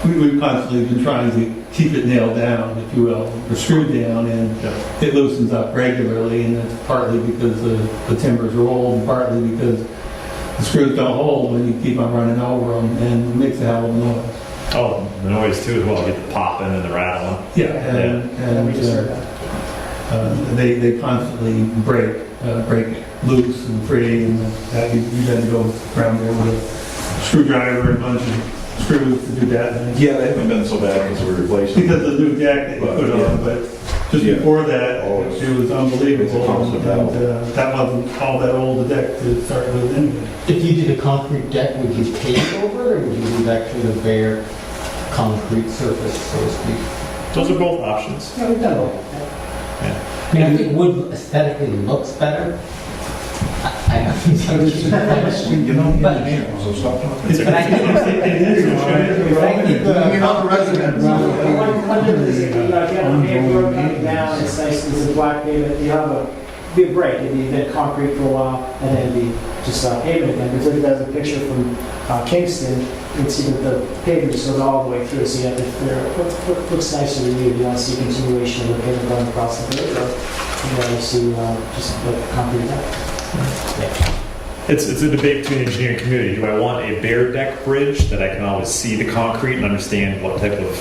we've constantly been trying to keep it nailed down, if you will, or screwed down, and it loosens up regularly, and it's partly because the timbers are old, and partly because the screws don't hold when you keep on running over them, and it makes a hell of a noise. Oh, the noise too as well. You get the popping and the rattling. Yeah, and We just heard that. they constantly break loose and free, and that you got to go around there with a screwdriver and a bunch of screws to do that. Yeah, they haven't been so bad because we're replacing. Because of the new deck that you put on, but just before that, it was unbelievable. And, that wasn't all that old a deck to start with anyway. If you did a concrete deck, would you pave over it, or would you leave actually the bare concrete surface, so to speak? Those are both options. Yeah, we've done both. I mean, I think wood aesthetically looks better. I You know, But- so stop talking. But I think It is. You're not the resident. One difference is, if you have a paved road coming down, it's nice, it's a black pavement, you have be a break, it'd be then concrete for a while, and then it'd be just pavement again. But if you have a picture from Kingston, you can see that the pavement just goes all the way through, so you have it looks nicer than you want to see a continuation of the pavement going across the road, or you want to see just like a concrete deck. It's a debate between the engineering community. Do I want a bare deck bridge that I can always see the concrete and understand what type of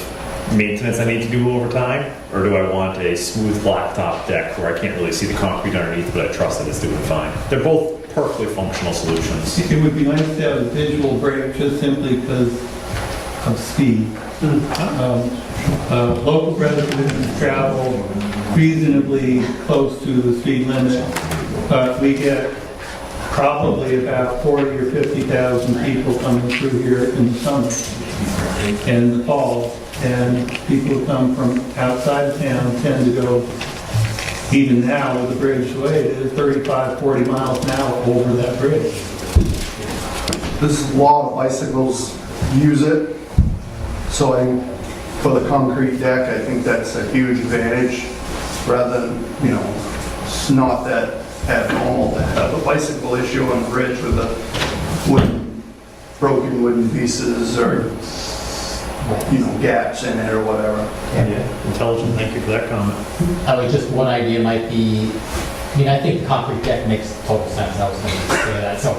maintenance I need to do over time? Or do I want a smooth blacktop deck where I can't really see the concrete underneath, but I trust that it's doing fine? They're both perfectly functional solutions. It would be nice to have a visual break just simply because of speed. Local residents travel reasonably close to the speed limit, but we get probably about 40 or 50,000 people coming through here in the summer and the fall, and people who come from outside of town tend to go, even now with the bridge the way it is, 35, 40 miles an hour over that bridge. There's a lot of bicycles use it, so for the concrete deck, I think that's a huge advantage, rather than, it's not that abnormal to have a bicycle issue on the bridge with the broken wooden pieces or, gaps in it or whatever. Yeah, intelligent. Thank you for that comment. just one idea might be, I think the concrete deck makes total sense, I was going to say that, so.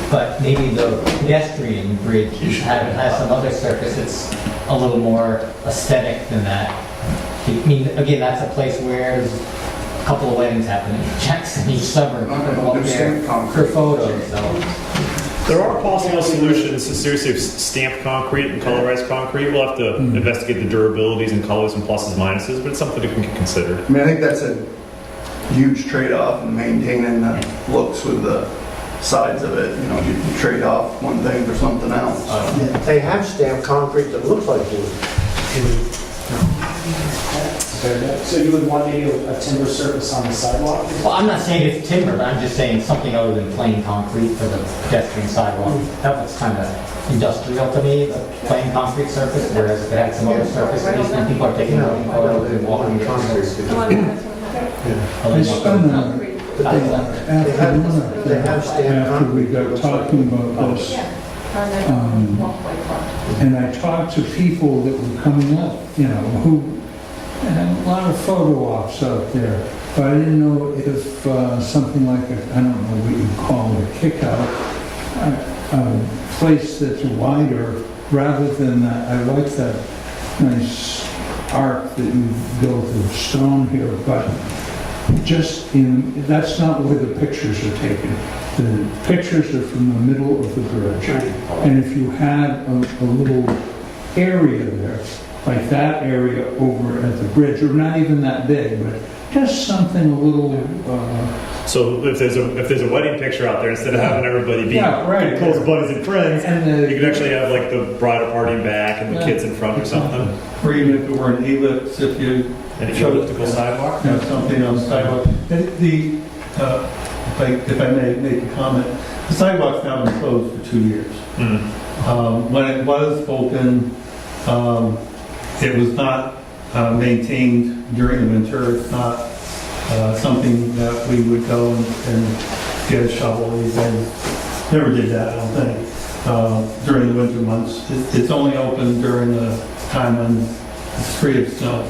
But maybe the pedestrian bridge has some other surface that's a little more aesthetic than that. Again, that's a place where there's a couple of weddings happening in Jackson each summer. People go up there for photos, so. There are possible solutions to seriously stamped concrete and colorized concrete. We'll have to investigate the durabilities and colors and pluses and minuses, but it's something that can be considered. I think that's a huge trade-off in maintaining the looks with the sides of it. You trade off one thing for something else. They have stamped concrete that looks like wood. So you would want maybe a timber surface on the sidewalk? Well, I'm not saying it's timber, but I'm just saying something other than plain concrete for the pedestrian sidewalk. That looks kind of industrial to me, the plain concrete surface, whereas if it had some other surface, at least when people are taking photos and walking Concrete. I spent an afternoon up They there have stamped after we concrete. got talking about this. And I talked to people that were coming up, who had a lot of photo ops out there. But I didn't know if something like I don't know what you call it, a kick out, a place that's wider rather than that. I like that nice arc that you built of stone here, but that's not where the pictures are taken. The pictures are from the middle of the bridge. And if you had a little area there, like that area over at the bridge, or not even that big, but just something a little, So if there's a wedding picture out there, instead of having everybody be Yeah, right. close buddies and friends, and you could actually have like the bridal party in back and the kids in front or something. Or even if it were an ellipse, if you And showed elliptical sidewalk. something on the sidewalk. If I may make a comment, the sidewalk's now been closed for 2 years. When it was open, it was not maintained during the winter. It's not something that we would go and get a shovel. We never did that, I don't think. during the winter months. It's only open during the time when it's free of snow.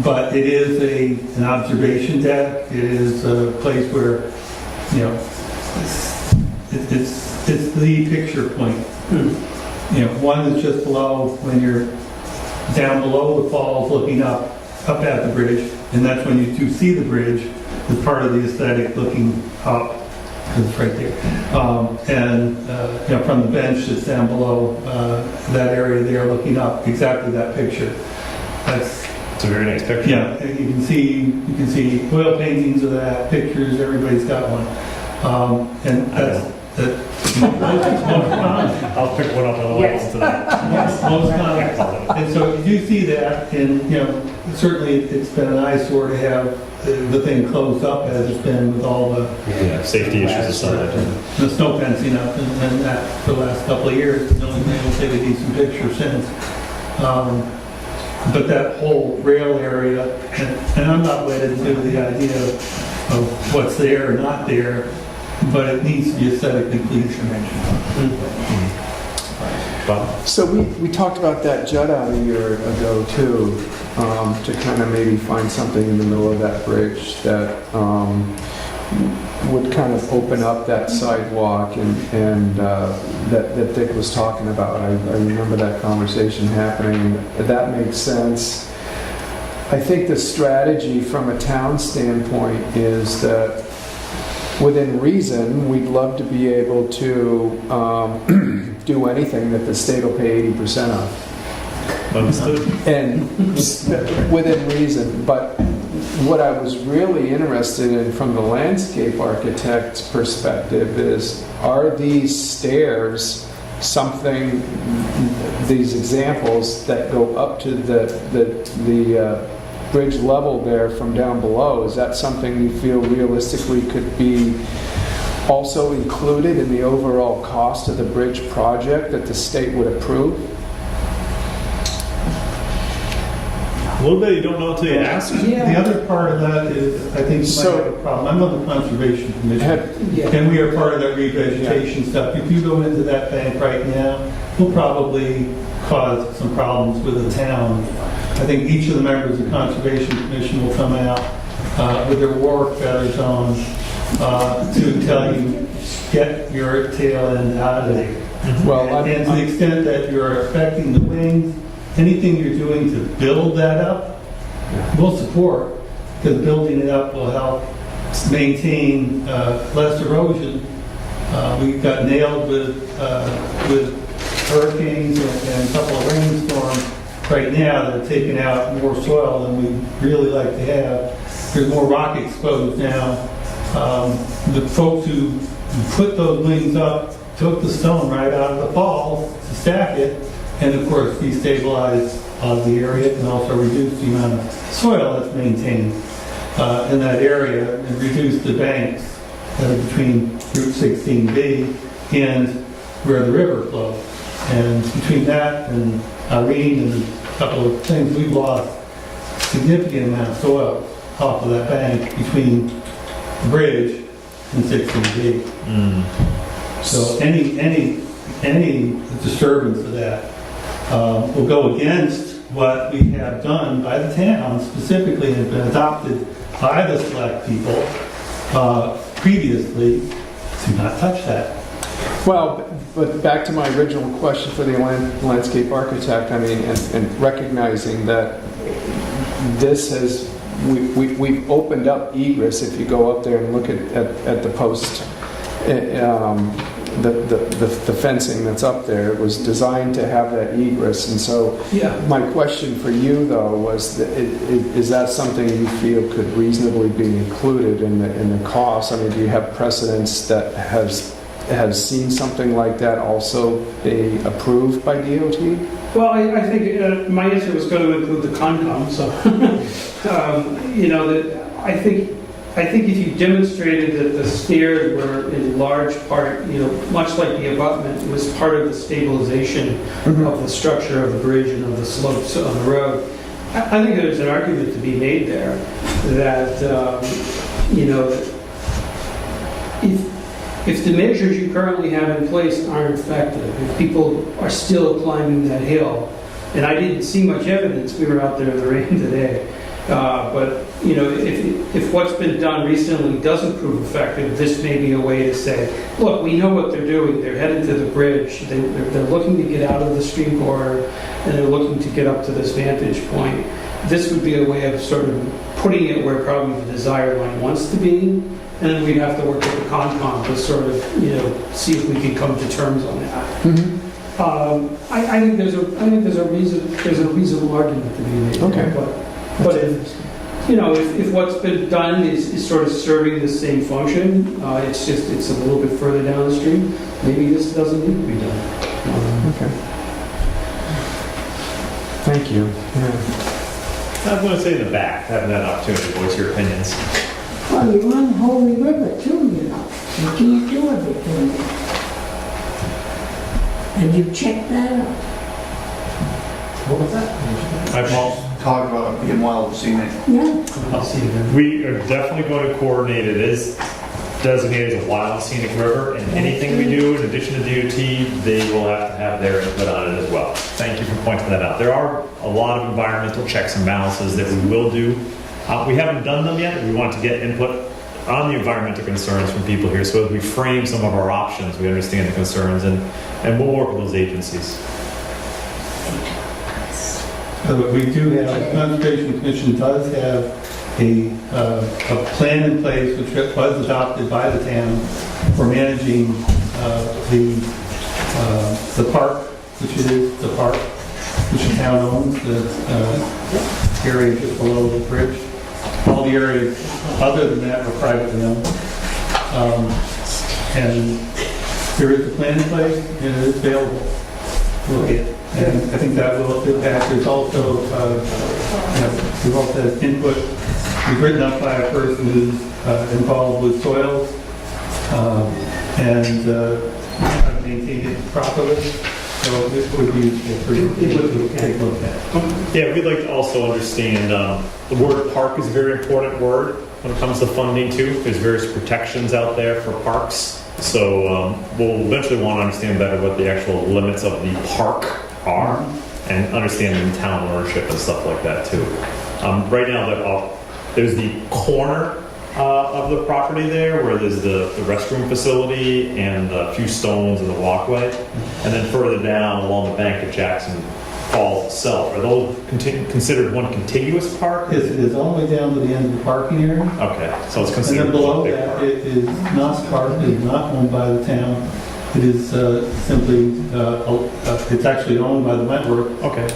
But it is an observation deck. It is a place where, you know, it's the picture point. You know, one is just below when you're down below the falls looking up at the bridge, and that's when you do see the bridge as part of the aesthetic looking up, because it's right there. You know, from the bench that's down below that area there looking up, exactly that picture. It's a very nice picture. Yeah, and you can see oil paintings of that, pictures, everybody's got one. And that's most common. I'll pick one up on the way Yes. to that. Most common. And so you do see that, and, you know, certainly it's been an eyesore to have the thing closed up as it's been with all the Safety issues aside. the snow fencing up and that for the last couple of years. No one's been able to take a decent picture since. But that whole rail area, and I'm not wedded to the idea of what's there or not there, but it needs to be aesthetically pleasing. Bob? So we talked about that jut out a year ago too, to kind of maybe find something in the middle of that bridge that would kind of open up that sidewalk and that Dick was talking about. I remember that conversation happening. That makes sense. I think the strategy from a town standpoint is that within reason, we'd love to be able to do anything that the state will pay 80% of. Understood. And within reason, but what I was really interested in from the landscape architect's perspective is, are these stairs something, these examples that go up to the bridge level there from down below, is that something you feel realistically could be also included in the overall cost of the bridge project that the state would approve? A little bit you don't know until you ask. The other part of that is, I think you might have a problem. I'm on the Conservation Commission, and we are part of that revegetation stuff. If you go into that bank right now, we'll probably cause some problems with the town. I think each of the members of the Conservation Commission will come out with their war feathers on to tell you, get your tail end out of there. Well, And to the extent that you're affecting the wings, anything you're doing to build that up, we'll support, because building it up will help maintain less erosion. We got nailed with hurricanes and a couple of rainstorms right now that have taken out more soil than we really like to have. There's more rock exposed now. The folks who put those wings up took the stone right out of the falls to stack it, and of course destabilize the area and also reduce the amount of soil that's maintained in that area and reduce the banks that are between Route 16B and where the river flows. And between that and Irene and a couple of things, we've lost significant amount of soil off of that bank between the bridge and 16B. So any disturbance of that will go against what we have done by the town, specifically has been adopted by the select people previously, to not touch that. Well, but back to my original question for the landscape architect, I mean, and recognizing that this has, we've opened up egress. If you go up there and look at the post, the fencing that's up there, it was designed to have that egress. And so my question for you though was, is that something you feel could reasonably be included in the cost? I mean, do you have precedents that has seen something like that also be approved by DOT? Well, I think my answer was going to include the Concom, so, I think if you demonstrated that the stairs were in large part, much like the abutment, was part of the stabilization of the structure of the bridge and of the slopes on the road, I think there's an argument to be made if the measures you currently have in place aren't effective, if people are still climbing that hill, and I didn't see much evidence, we were out there in the rain today, but, you know, if what's been done recently doesn't prove effective, this may be a way to say, look, we know what they're doing, they're headed to the bridge, they're looking to get out of the stream corridor, and they're looking to get up to this vantage point. This would be a way of sort of putting it where probably the desired line wants to be, and then we'd have to work with the Concom to sort of, you know, see if we can come to terms on that. I think there's a reasonable argument to be made. Okay. But if, you know, if what's been done is sort of serving the same function, it's a little bit further down the stream, maybe this doesn't need to be done. Okay. Thank you. Yeah. I'm going to say in the back, having that opportunity to voice your opinions. Well, you're on the Holy River too, you know. You can't do everything. And you checked that out. What was that? Hi, Paul. Talk about being wild scenic. Yeah. I'll see you then. We are definitely going to coordinate it as designated as a wild scenic river, and anything we do in addition to DOT, they will have to have their input on it as well. Thank you for pointing that out. There are a lot of environmental checks and balances that we will do. We haven't done them yet. We want to get input on the environmental concerns from people here, so as we frame some of our options, we understand the concerns, and we'll work with those agencies. We do have, the Conservation Commission does have a plan in place which was adopted by the town for managing the park, which is the park, which the town owns, the area just below the bridge. All the areas other than that were privately owned. And there is a plan in place and it is available. Look at. And I think that will impact. There's also, we've also had input. We've written up by a person who's involved with soils and how to maintain it properly. So this would be useful for you to take a look at. Yeah, we'd like to also understand the word park is a very important word when it comes to funding too. There's various protections out there for parks. So we'll eventually want to understand better what the actual limits of the park are and understanding town ownership and stuff like that too. Right now, there's the corner of the property there where there's the restroom facility and a few stones in the walkway. And then further down along the bank of Jackson Falls itself. Are those considered one contiguous park? Yes, it is all the way down to the end of the parking area. Okay, so it's And considered then below one big that, park. it is not park, it is not owned by the town. It is simply, it's actually owned by the Wentworth, Okay,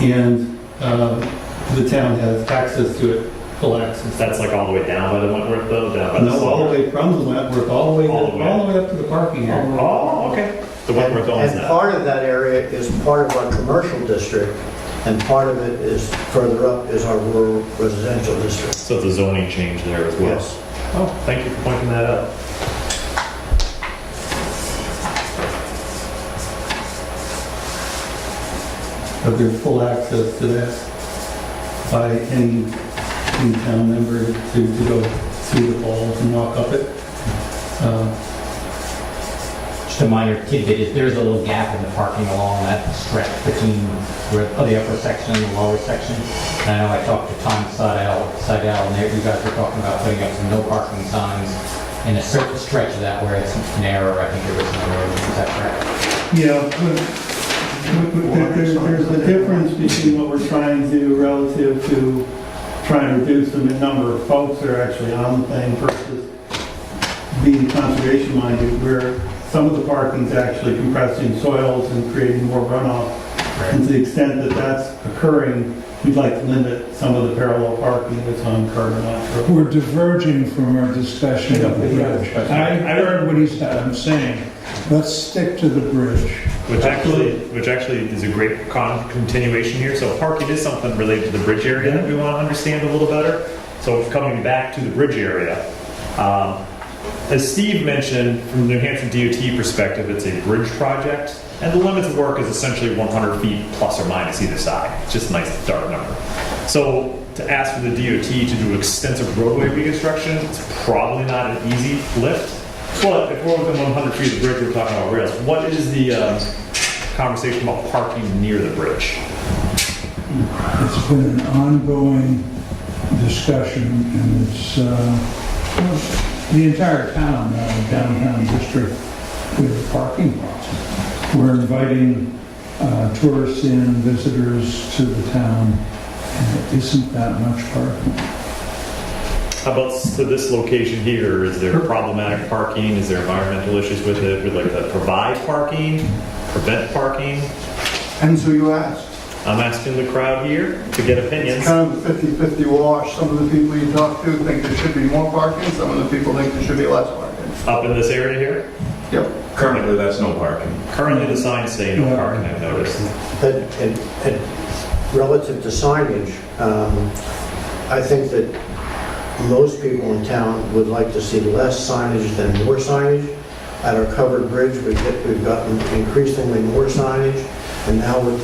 and the town has access to it, full access. that's like all the way down by the Wentworth though? Down by the No, all the way from the Wentworth, all the way up to the parking area. Oh, okay. The Wentworth owns And that. part of that area is part of our commercial district, and part of it is further up is our rural residential district. So it's a zoning change there as well. Yes. Oh, thank you for pointing that out. But there's full access to that by any town member to go see the falls and walk up it. Just a minor tidbit is there's a little gap in the parking along that stretch between the upper section and the lower section. And I know I talked to Tom Seidel, and you guys were talking about putting up some no parking signs in a certain stretch of that where it's narrow. I think there was no road. Is that correct? Yeah, there's a difference between what we're trying to do relative to trying to reduce the number of folks that are actually on the thing versus being conservation minded, where some of the parking is actually compressing soils and creating more runoff. And to the extent that that's occurring, we'd like to limit some of the parallel parking that's on Cardinal Road. We're diverging from our discussion of the bridge. I heard what he's saying. Let's stick to the bridge. Which actually is a great continuation here. So parking is something related to the bridge area that we want to understand a little better. So coming back to the bridge area, as Steve mentioned, from the New Hampshire DOT perspective, it's a bridge project, and the limit of work is essentially 100 feet plus or minus either side. It's just a nice dark number. So to ask for the DOT to do extensive roadway reconstruction, it's probably not an easy lift. Well, if we're within 100 feet of the bridge, we're talking about rails. What is the conversation about parking near the bridge? It's been an ongoing discussion, and it's, the entire town, downtown district, with parking problems. We're inviting tourists in, visitors to the town, and there isn't that much parking. How about to this location here? Is there problematic parking? Is there environmental issues with it? Would like to provide parking, prevent parking? And so you asked. I'm asking the crowd here to get It's opinions. kind of a 50-50 wash. Some of the people you talk to think there should be more parking, some of the people think there should be less parking. Up in this area here? Yep. Currently, that's no parking. Currently, the signs say no parking, I've noticed. And relative to signage, I think that most people in town would like to see less signage than more signage. At our covered bridge, we've gotten increasingly more signage, and now we're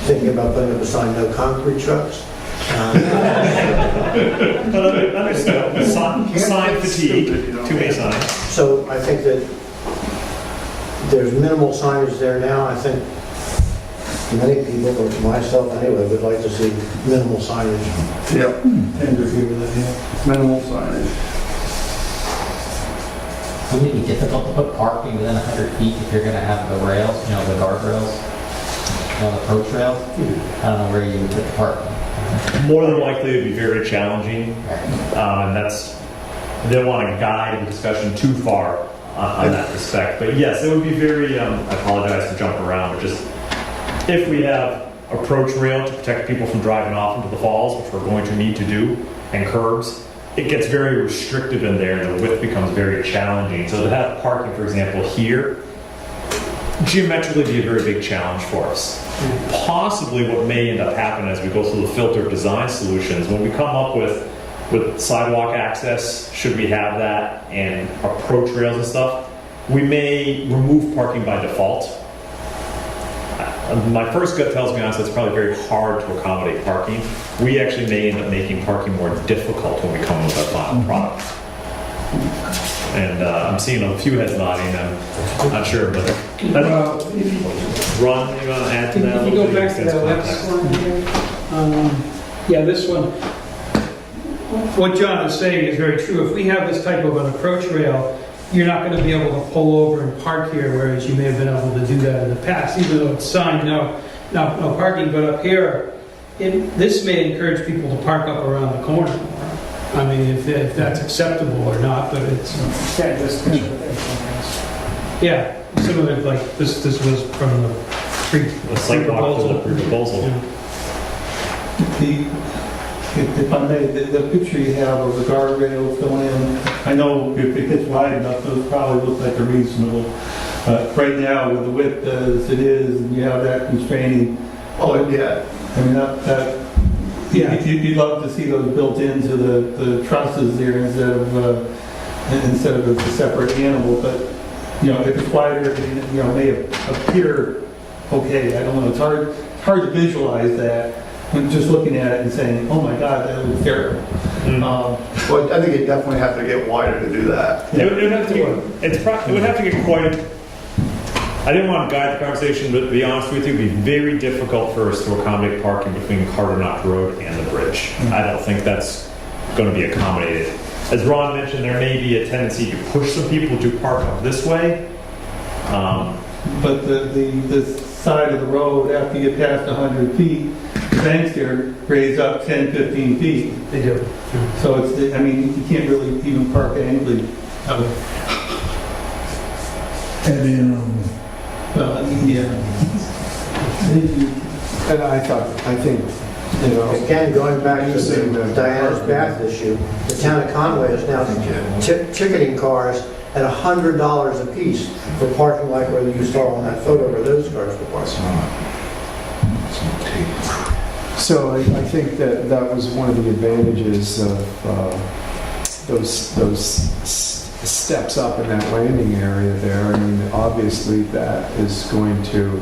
thinking about putting up a sign, no concrete trucks. But understood, sign fatigue, too many signs. So I think that there's minimal signage there now. I think many people, or myself anyway, would like to see minimal signage. Yep. Tend to agree with that, yeah. Minimal signage. Wouldn't it be difficult to put parking within 100 feet if you're going to have the rails, you know, the guardrails, you know, the approach rails? I don't know where you would put the parking. More than likely, it'd be very challenging, and that's, I didn't want to guide the discussion too far on that respect. But yes, it would be very, I apologize to jump around, but just if we have approach rail to protect people from driving off into the falls, which we're going to need to do, and curbs, it gets very restrictive in there and the width becomes very challenging. So to have parking, for example, here, geometrically be a very big challenge for us. Possibly what may end up happening as we go through the filter design solutions, when we come up with sidewalk access, should we have that, and approach rails and stuff, we may remove parking by default. My first gut tells me honestly it's probably very hard to accommodate parking. We actually may end up making parking more difficult when we come with our final product. And I'm seeing a few heads nodding, I'm not sure, but Well, Ron, you want to add to that? If you go back to that last one here, yeah, this one, what John is saying is very true. If we have this type of an approach rail, you're not going to be able to pull over and park here, whereas you may have been able to do that in the past, even though it's signed no parking. But up here, this may encourage people to park up around the corner more. I mean, if that's acceptable or not, but it's, Yeah, just picture it. yeah, some of it, like, this was from the The sidewalk to the proposal. Yeah. If I may, the picture you have of the guardrails going in, I know if it gets wide enough, those probably look like a reasonable. Right now, with the width as it is, and you have that constraining, Oh, yeah. I mean, that Yeah. you'd love to see those built into the trusses there instead of as a separate animal, but, you know, if it's wider, it, you know, may appear okay. I don't know, it's hard to visualize that. I'm just looking at it and saying, oh my God, that looks terrible. Well, I think you definitely have to get wider to do that. It would have to get quite. I didn't want to guide the conversation, but to be honest with you, it'd be very difficult for us to accommodate parking between Carter Knox Road and the bridge. I don't think that's going to be accommodated. As Ron mentioned, there may be a tendency to push some people to park up this way. But the side of the road, after you get past 100 feet, the banks there raise up 10, 15 feet. They do. So it's, I mean, you can't really even park angled. Head in on Well, I mean, yeah. And I think, you know, Again, going back to the Diana's Bath issue, the town of Conway is now ticketing cars at $100 a piece for parking like where you saw on that photo where those cars were parked. so I think that was one of the advantages of those steps up in that landing area there. I mean, obviously that is going to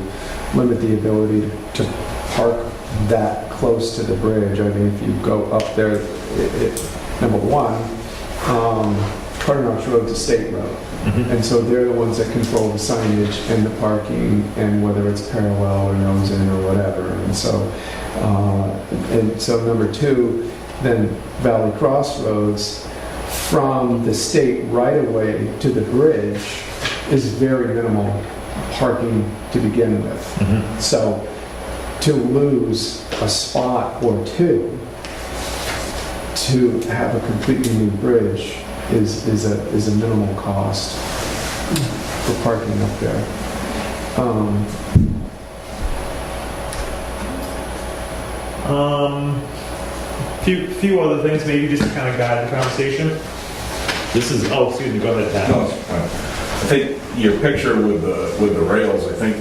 limit the ability to park that close to the bridge. I mean, if you go up there, number one, Carter Knox Road's a state road. And so they're the ones that control the signage and the parking and whether it's parallel or nose in or whatever. And so number two, then Valley Crossroads, from the state right-of-way to the bridge is very minimal parking to begin with. So to lose a spot or two to have a completely new bridge is a minimal cost for parking up there. Few other things, maybe just to kind of guide the conversation. This is, oh, excuse me, go ahead, Pat. No, it's fine. I think your picture with the rails, I think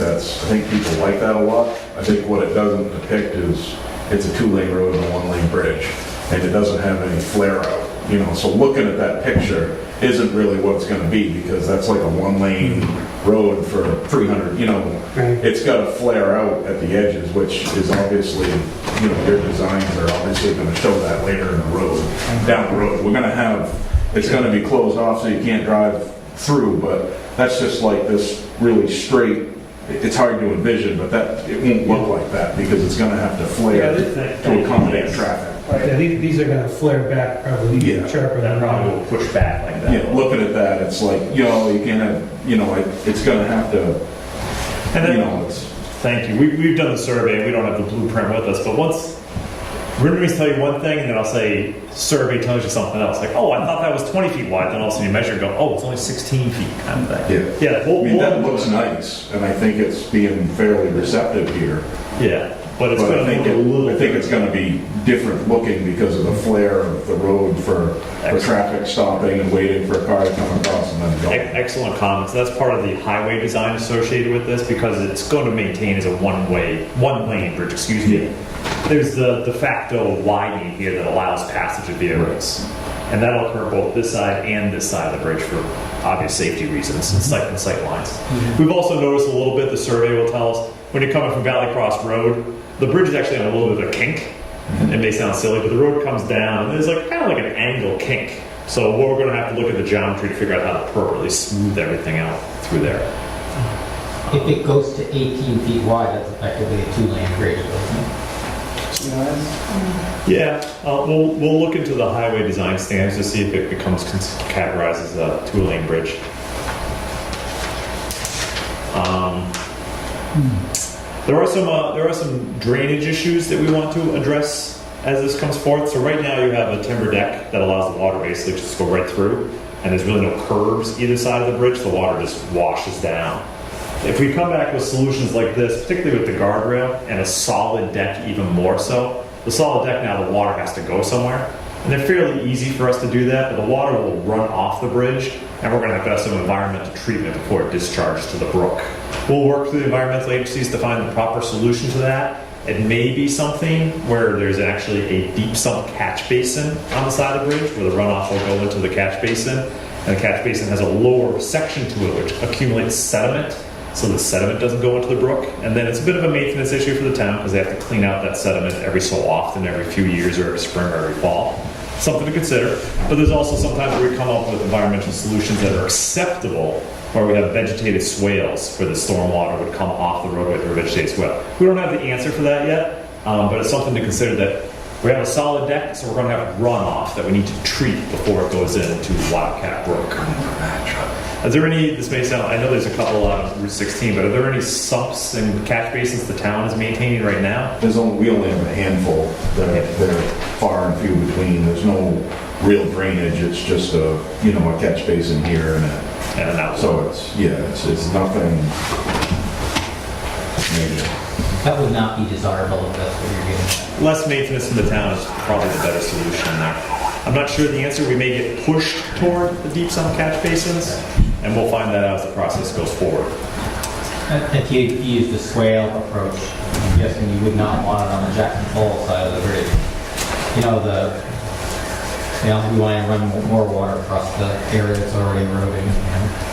people like that a lot. I think what it doesn't depict is it's a 2-lane road and a 1-lane bridge, and it doesn't have any flare out. So looking at that picture isn't really what it's going to be, because that's like a 1-lane road for 300. It's got to flare out at the edges, which is obviously, their designs are obviously going to show that later in the road, down the road. We're going to have, it's going to be closed off so you can't drive through, but that's just like this really straight. It's hard to envision, but it won't look like that, because it's going to have to flare to accommodate traffic. Yeah, these are gonna flare back probably even sharper That than probably will push back like that. Yeah, looking at that, it's like, you can't have, it's going to have to, And then, it's. thank you. We've done the survey. We don't have the blueprint with us, but once Rimmers tell you one thing, and then I'll say survey tells you something else. Like, oh, I thought that was 20 feet wide. Then all of a sudden you measure and go, oh, it's only 16 feet, kind of thing. Yeah. Yeah. That looks nice, and I think it's being fairly receptive here. Yeah, but it's But going to look a little. I think it's going to be different looking because of the flare of the road for traffic stopping and waiting for a car to come across and then go. Excellent comments. That's part of the highway design associated with this, because it's going to maintain as a one-lane bridge. Excuse me. There's the de facto widening here that allows passage of vehicles, and that'll occur both this side and this side of the bridge for obvious safety reasons and sight lines. We've also noticed a little bit. The survey will tell us when you're coming from Valley Cross Road, the bridge is actually on a little bit of a kink. It may sound silly, but the road comes down and there's kind of like an angle kink. So we're going to have to look at the geometry to figure out how to appropriately smooth everything out through there. If it goes to 18 feet wide, that's effectively a 2-lane bridge, isn't it? Yeah, we'll look into the highway design standards to see if it becomes categorized as a 2-lane bridge. There are some drainage issues that we want to address as this comes forth. So right now you have a timber deck that allows the water basically just to go right through, and there's really no curves either side of the bridge. The water just washes down. If we come back with solutions like this, particularly with the guardrail and a solid deck even more so, the solid deck now the water has to go somewhere. And they're fairly easy for us to do that, but the water will run off the bridge, and we're going to have some environmental treatment before it discharges to the brook. We'll work through the environmental agencies to find the proper solution to that. It may be something where there's actually a deep sump catch basin on the side of the bridge where the runoff will go into the catch basin, and the catch basin has a lower section to it which accumulates sediment, so the sediment doesn't go into the brook. And then it's a bit of a maintenance issue for the town because they have to clean out that sediment every so often, every few years, or every spring or every fall. Something to consider. But there's also sometimes where we come up with environmental solutions that are acceptable, where we have vegetated swales where the stormwater would come off the roadway through a vegetated swale. We don't have the answer for that yet, but it's something to consider that we have a solid deck, so we're going to have runoff that we need to treat before it goes into Wildcat Brook. Is there any, this may sound, I know there's a couple on Route 16, but are there any sumps and catch basins the town is maintaining right now? We only have a handful. They're far and few between. There's no real drainage. It's just a catch basin here and an outlet. So it's nothing major. That would not be desirable if that's what you're getting at. Less maintenance in the town is probably the better solution there. I'm not sure the answer. We may get pushed toward the deep sump catch basins, and we'll find that out as the process goes forward. If you use the swale approach, I'm guessing you would not want it on the Jackson Falls side of the bridge. We want to run more water across the area that's already eroding.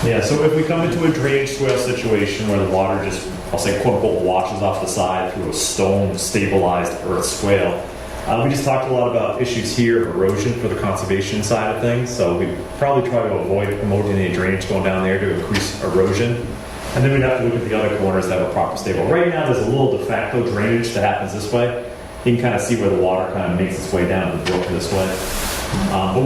Yeah, so if we come into a drainage swale situation where the water just, I'll say, quote unquote, washes off the side through a stone stabilized earth swale, We just talked a lot about issues here of erosion for the conservation side of things, so we probably try to avoid promoting any drainage going down there to increase erosion. And then we'd have to look at the other corners that have a proper stable. Right now, there's a little de facto drainage that happens this way. You can kind of see where the water kind of makes its way down the brook this way. But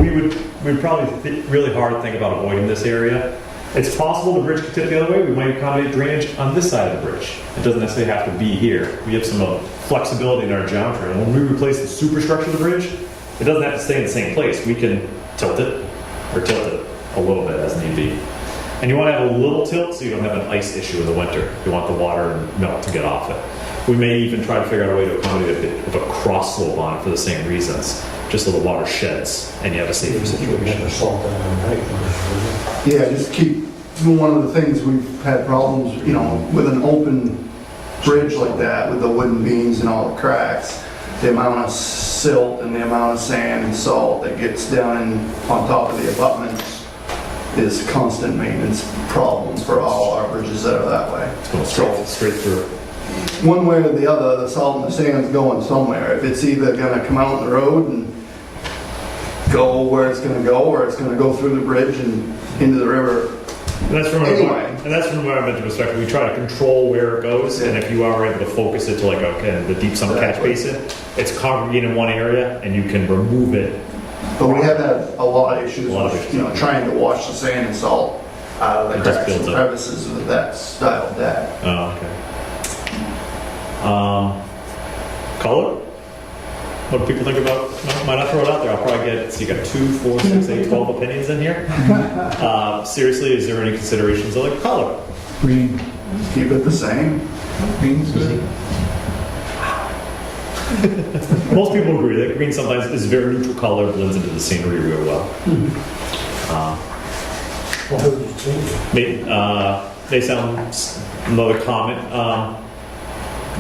we'd probably really hard to think about avoiding this area. It's possible the bridge could tip the other way. We might accommodate drainage on this side of the bridge. It doesn't necessarily have to be here. We have some flexibility in our geometry. And when we replace the superstructure of the bridge, it doesn't have to stay in the same place. We can tilt it or tilt it a little bit as need be. And you want to have a little tilt so you don't have an ice issue in the winter. You want the water and melt to get off it. We may even try to figure out a way to accommodate a bit of a cross slope on it for the same reasons, just so the water sheds and you have a safer situation. Yeah, just keep, one of the things we've had problems, you know, with an open bridge like that, with the wooden beams and all the cracks, the amount of silt and the amount of sand and salt that gets down on top of the abutments is constant maintenance problem for all our bridges that are that way. It's going straight through. One way or the other, the salt and the sand's going somewhere. If it's either gonna come out on the road and go where it's gonna go, or it's gonna go through the bridge and into the river. And that's from Anyway. and that's from an environmental perspective. We try to control where it goes, and if you are able to focus it to like the deep summer catch basin, it's congregated in one area, and you can remove it. But we have had a lot of issues, A lot of with, issues. you know, trying to wash the sand and salt out of the It just cracks and builds up. crevices with that style of deck. Oh, okay. Color? What do people think about? No, might not throw it out there. I'll probably get. So you got 2, 4, 6, 8, 12 opinions in here. Seriously, is there any considerations of like color? Green. Keep it the same. Green's good. Most people agree that green sometimes is a very neutral color, blends into the scenery really well. They sound another comment.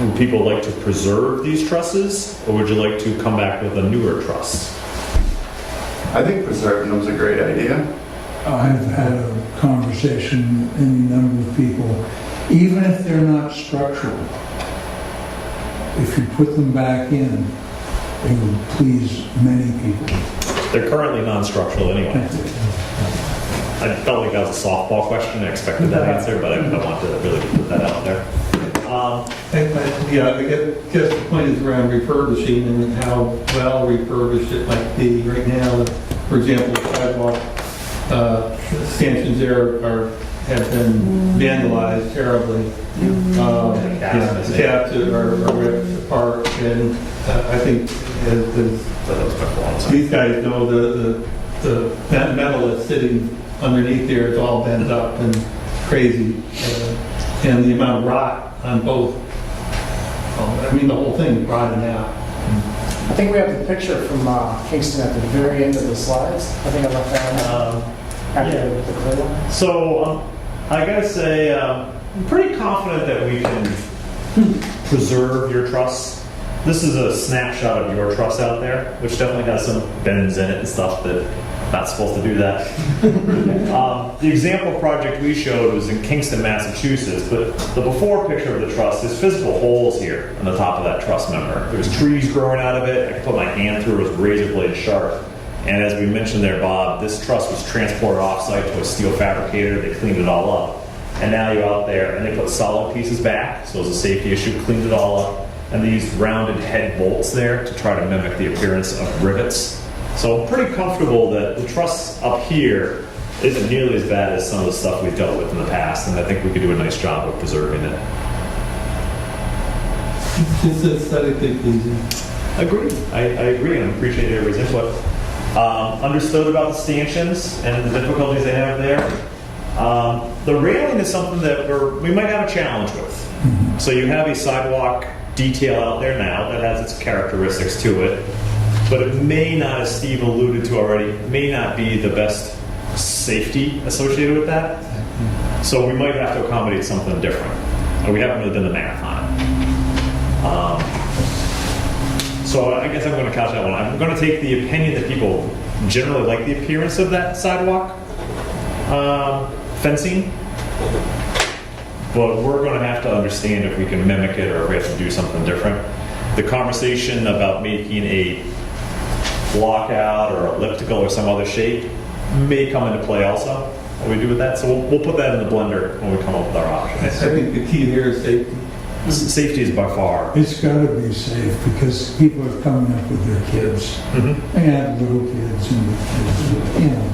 Would people like to preserve these trusses, or would you like to come back with a newer truss? I think preserving them's a great idea. I've had a conversation with any number of people, even if they're not structural, if you put them back in, it would please many people. They're currently non-structural anyway. I felt like that was a softball question. I expected that answer, but I wanted to really put that out there. Yeah, I guess the point is around refurbishing and how well refurbished it might be. Right now, for example, sidewalk stanchions there have been vandalized terribly. Caps are ripped apart, and I think as these guys know, that metal that's sitting underneath there is all bent up and crazy, and the amount of rot on both. I mean, the whole thing rotted out. I think we have the picture from Kingston at the very end of the slides. I think I left that after the clear one. So I gotta say, I'm pretty confident that we can preserve your truss. This is a snapshot of your truss out there, which definitely has some bends in it and stuff that not supposed to do that. The example project we showed was in Kingston, Massachusetts, but the before picture of the truss, there's physical holes here on the top of that truss member. There's trees growing out of it. I could put my hand through it with razor blade sharp. And as we mentioned there, Bob, this truss was transported off-site to a steel fabricator. They cleaned it all up. And now you're out there, and they put solid pieces back, so it was a safety issue, cleaned it all up. And they used rounded head bolts there to try to mimic the appearance of rivets. So I'm pretty comfortable that the truss up here isn't nearly as bad as some of the stuff we've dealt with in the past, and I think we could do a nice job of preserving it. It's aesthetically pleasing. Agreed. I agree, and I appreciate everybody's input. Understood about the stanchions and the difficulties they have there. The railing is something that we might have a challenge with. So you have a sidewalk detail out there now that has its characteristics to it, but it may not, as Steve alluded to already, may not be the best safety associated with that. So we might have to accommodate something different. We haven't really done the math on it. So I guess I'm going to couch that one. I'm going to take the opinion that people generally like the appearance of that sidewalk fencing, but we're going to have to understand if we can mimic it or if we have to do something different. The conversation about making a lockout or elliptical or some other shape may come into play also. What we do with that, so we'll put that in the blender when we come up with our I options. think the key here is safety. Safety is by far. It's gotta be safe because people are coming up with their kids. Mhm. They have little kids and big kids, you know.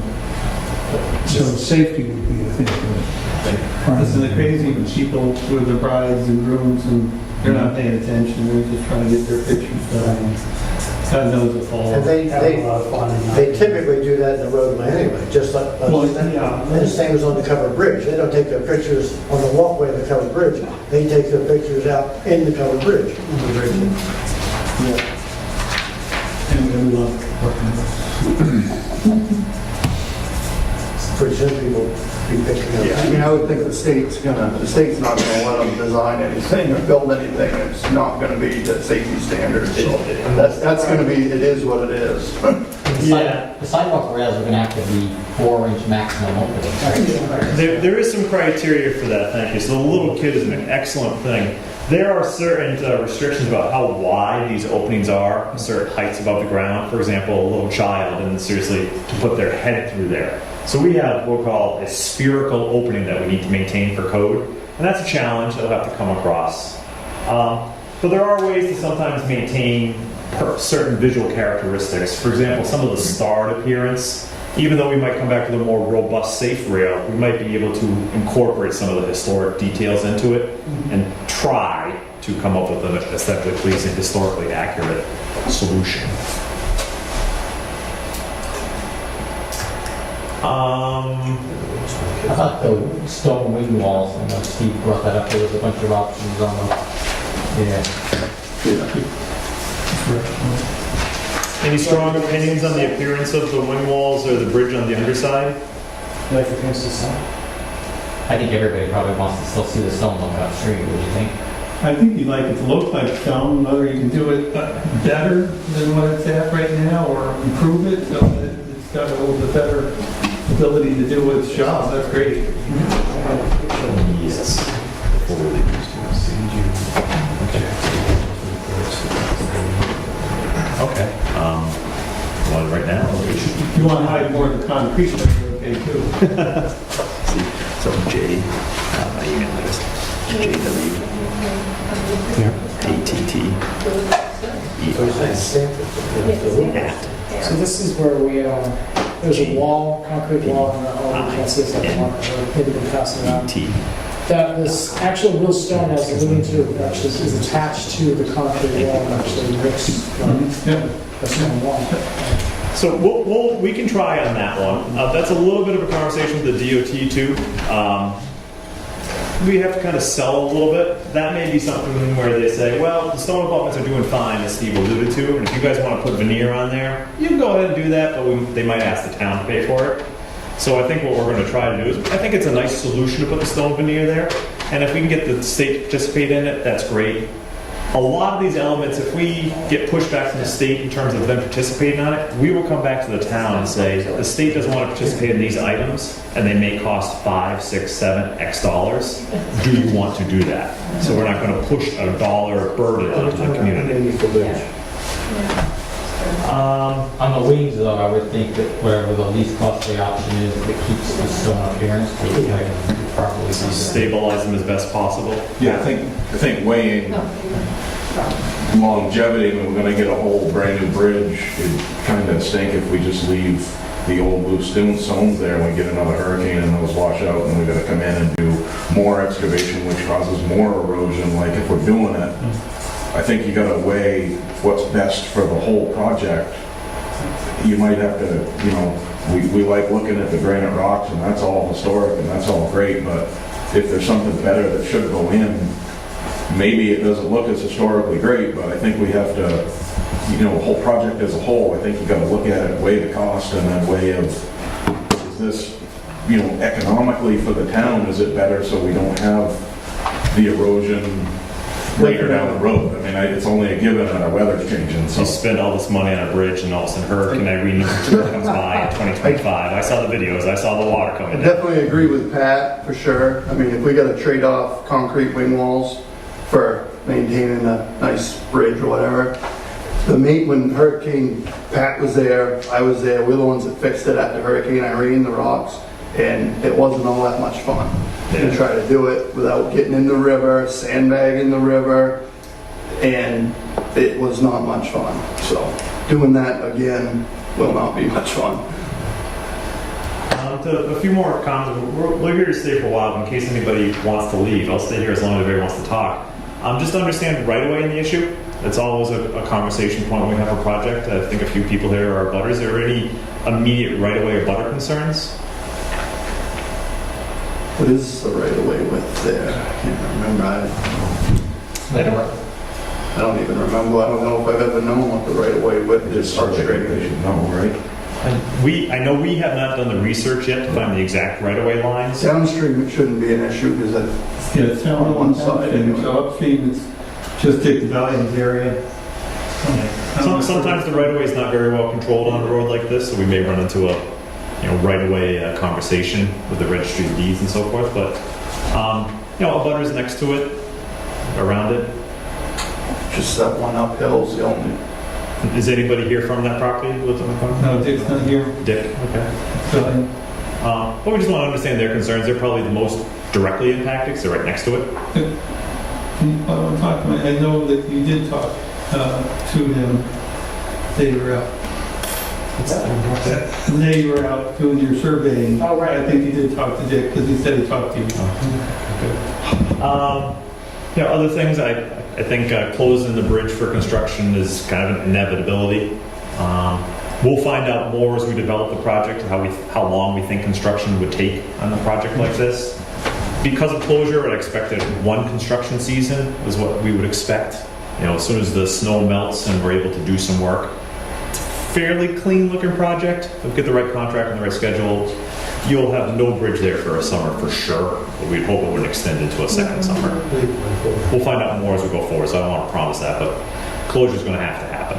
So safety would be, I think, the Listen, the crazy people with the brides and grooms and they're not paying attention, they're just trying to get their pictures done. God knows it's all. And they typically do that in the roadway anyway, just like, Well, and yeah. the same as on the covered bridge. They don't take their pictures on the walkway of the covered bridge. They take their pictures out in the covered bridge. And we love Pretty soon people be picking up. I mean, I would think the state's not gonna let them design anything or build anything that's not gonna be the safety standards. So that's gonna be, it is what it is. The sidewalk rails are gonna have to be 4-inch maximum opening. There is some criteria for that, thank you. So the little kid is an excellent thing. There are certain restrictions about how wide these openings are, certain heights above the ground. For example, a little child, and seriously, to put their head through there. So we have what we'll call a spherical opening that we need to maintain for code, and that's a challenge that we'll have to come across. But there are ways to sometimes maintain certain visual characteristics. For example, some of the starred appearance, even though we might come back with a more robust, safe rail, we might be able to incorporate some of the historic details into it and try to come up with an aesthetically pleasing, historically accurate solution. How about the stone wing walls? I know Steve brought that up. There was a bunch of options on them. Yeah. Any strong opinions on the appearance of the wing walls or the bridge on the underside? Like the fence to stone. I think everybody probably wants to still see the stone going upstream. What do you think? I think you'd like it to look like stone, whether you can do it better than what it's at right now or improve it so that it's got a little bit better ability to do its job. That's great. Yes. Okay. One right now. If you want to hide more of the concrete, that's okay too. So J, my email address, JW, ATT, So this is where we, there's a wall, concrete wall, and all the fences that maybe been passing around. That this actual real stone has a leaning to, actually is attached to the concrete wall and actually mixed the stone wall. So we can try on that one. That's a little bit of a conversation with the DOT too. We have to kind of sell a little bit. That may be something where they say, well, the stone abutments are doing fine, as Steve alluded to, and if you guys want to put veneer on there, you can go ahead and do that, but they might ask the town to pay for it. So I think what we're going to try to do is, I think it's a nice solution to put the stone veneer there, and if we can get the state to participate in it, that's great. A lot of these elements, if we get pushback from the state in terms of them participating on it, we will come back to the town and say, the state doesn't want to participate in these items, and they may cost 5, 6, 7 X dollars. Do you want to do that? So we're not going to push a dollar burden onto the community. On the wings, though, I would think that whatever the least costly option is that keeps the stone appearance, to properly Stabilize them as best possible. Yeah, I think weighing longevity, when we're gonna get a whole brand new bridge, it'd kind of stink if we just leave the old blue stones there and we get another hurricane and those wash out and we gotta come in and do more excavation, which causes more erosion. Like if we're doing it, I think you gotta weigh what's best for the whole project. You might have to, we like looking at the granite rocks and that's all historic and that's all great, but if there's something better that should go in, maybe it doesn't look as historically great, but I think we have to, the whole project as a whole, I think you gotta look at it, weigh the cost and then weigh of, is this, economically for the town, is it better so we don't have the erosion later down the road? I mean, it's only a given that our weather's changing, so. You spend all this money on a bridge and all of a sudden Hurricane Irene comes by in 2025. I saw the videos, I saw the water I coming down. definitely agree with Pat, for sure. I mean, if we gotta trade off concrete wing walls for, maintaining a nice bridge or whatever. When Hurricane Pat was there, I was there, we're the ones that fixed it after Hurricane Irene, the rocks, and it wasn't all that much fun. To try to do it without getting in the river, sandbagging the river, and it was not much fun. So doing that again will not be much fun. A few more comments. We're here to stay for a while, but in case anybody wants to leave, I'll stay here as long as everybody wants to talk. Just to understand right away in the issue. It's always a conversation point when we have a project. I think a few people here are butters. Are there any immediate right away or butter concerns? What is the right of way width there? I can't remember. I don't even remember. I don't know if I've ever known what the right of way width is for They drainage. should know, right? I know we have not done the research yet to find the exact right of way lines. Downstream, it shouldn't be an issue because Yeah, it's down on one side, and so upstream, it's just Dick Valiant's area. Sometimes the right of way is not very well controlled on a road like this, so we may run into a right of way conversation with the registry of deeds and so forth. But a butter's next to it, around it. just that one uphill's the only. Is anybody here from that property? No, Dick's not here. Dick. Okay. So, But we just want to understand their concerns. They're probably the most directly impacted because they're right next to it. I know that you did talk to him. They were out. They were out doing your surveying. Oh, right. I think you did talk to Dick because he said he talked to you. Other things, I think closing the bridge for construction is kind of an inevitability. We'll find out more as we develop the project, how long we think construction would take on a project like this. Because of closure, I expected one construction season is what we would expect. As soon as the snow melts and we're able to do some work. It's a fairly clean looking project. We'll get the right contract and the right schedule. You'll have no bridge there for a summer for sure, but we'd hope it wouldn't extend into a second summer. We'll find out more as we go forward, so I don't want to promise that, but closure's going to have to happen.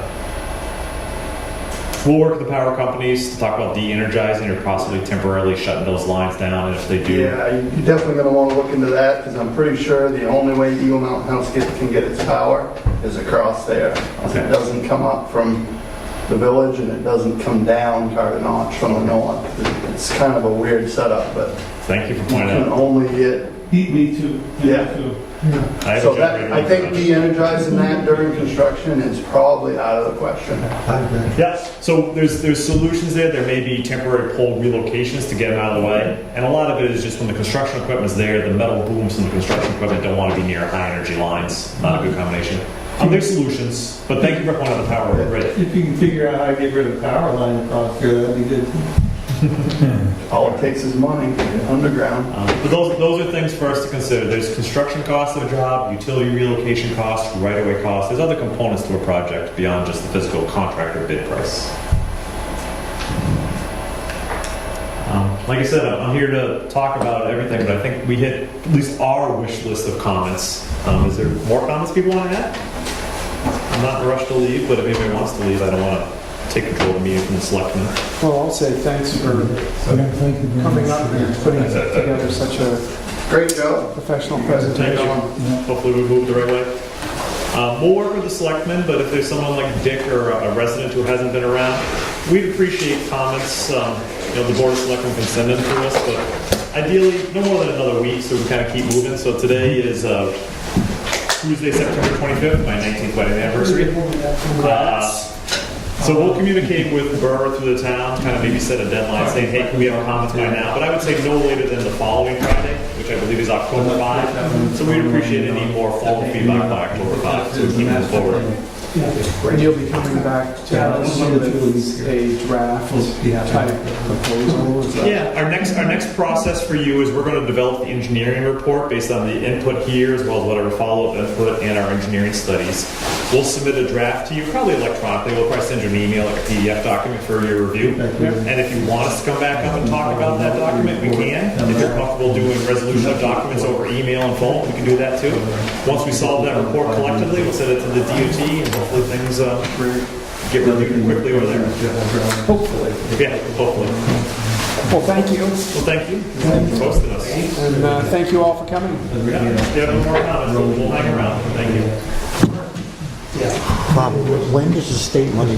We'll work with the power companies to talk about de-energizing or possibly temporarily shutting those lines down, and if they do. Yeah, you're definitely going to want to look into that because I'm pretty sure the only way Eagle Mountain House can get its power is across there. Okay. It doesn't come up from the village and it doesn't come down Carter Notch from the north. It's kind of a weird setup, but Thank you for you pointing can out. only get. Me too. Yeah. Me too. So that, I think de-energizing that during construction is probably out of the question. Yeah, so there's solutions there. There may be temporary pole relocations to get them out of the way. And a lot of it is just when the construction equipment's there, the metal booms from the construction equipment don't want to be near high energy lines. Not a good combination. There's solutions, but thank you for pointing out the power grid. If you can figure out how to get rid of the power line across here, that'd be good. All it takes is money, underground. But those are things for us to consider. There's construction costs of a job, utility relocation costs, right-of-way costs. There's other components to a project beyond just the physical contractor bid price. Like I said, I'm here to talk about everything, but I think we hit at least our wish list of comments. Is there more comments people want to add? I'm not in a rush to leave, but if anybody wants to leave, I don't want to take control of the meeting from the selectmen. Well, I'll say thanks for Thank you very coming much. up and putting together such a Great job. professional Thank presentation. you. Hopefully we move the right way. We'll work with the selectmen, but if there's someone like Dick or a resident who hasn't been around, we'd appreciate comments. The Board of Selectmen can send them to us, but ideally, no more than another week so we kind of keep moving. So today is Tuesday, September 25th, my 19th wedding anniversary. So we'll communicate with the borough through the town, kind of maybe set a deadline saying, hey, can we have comments by now? But I would say no later than the following Friday, which I believe is October 5. So we'd appreciate any more formal feedback by October 5 so we keep moving forward. And you'll be coming back to us with a draft type proposal? Is that- Yeah, our next process for you is we're going to develop the engineering report based on the input here as well as whatever follow-up input and our engineering studies. We'll submit a draft to you, probably electronically. We'll probably send you an email, like a PDF document for your review. And if you want us to come back up and talk about that document, we can. If you're comfortable doing resolution of documents over email and phone, we can do that too. Once we solve that report collectively, we'll send it to the DOT and hopefully things get reviewed quickly over there. Hopefully. Yeah, hopefully. Well, thank you, Well, thank you. Thank you for hosting us. and thank you all for coming. If you have any more comments, we'll hang around. Thank you. Bob, when does the state money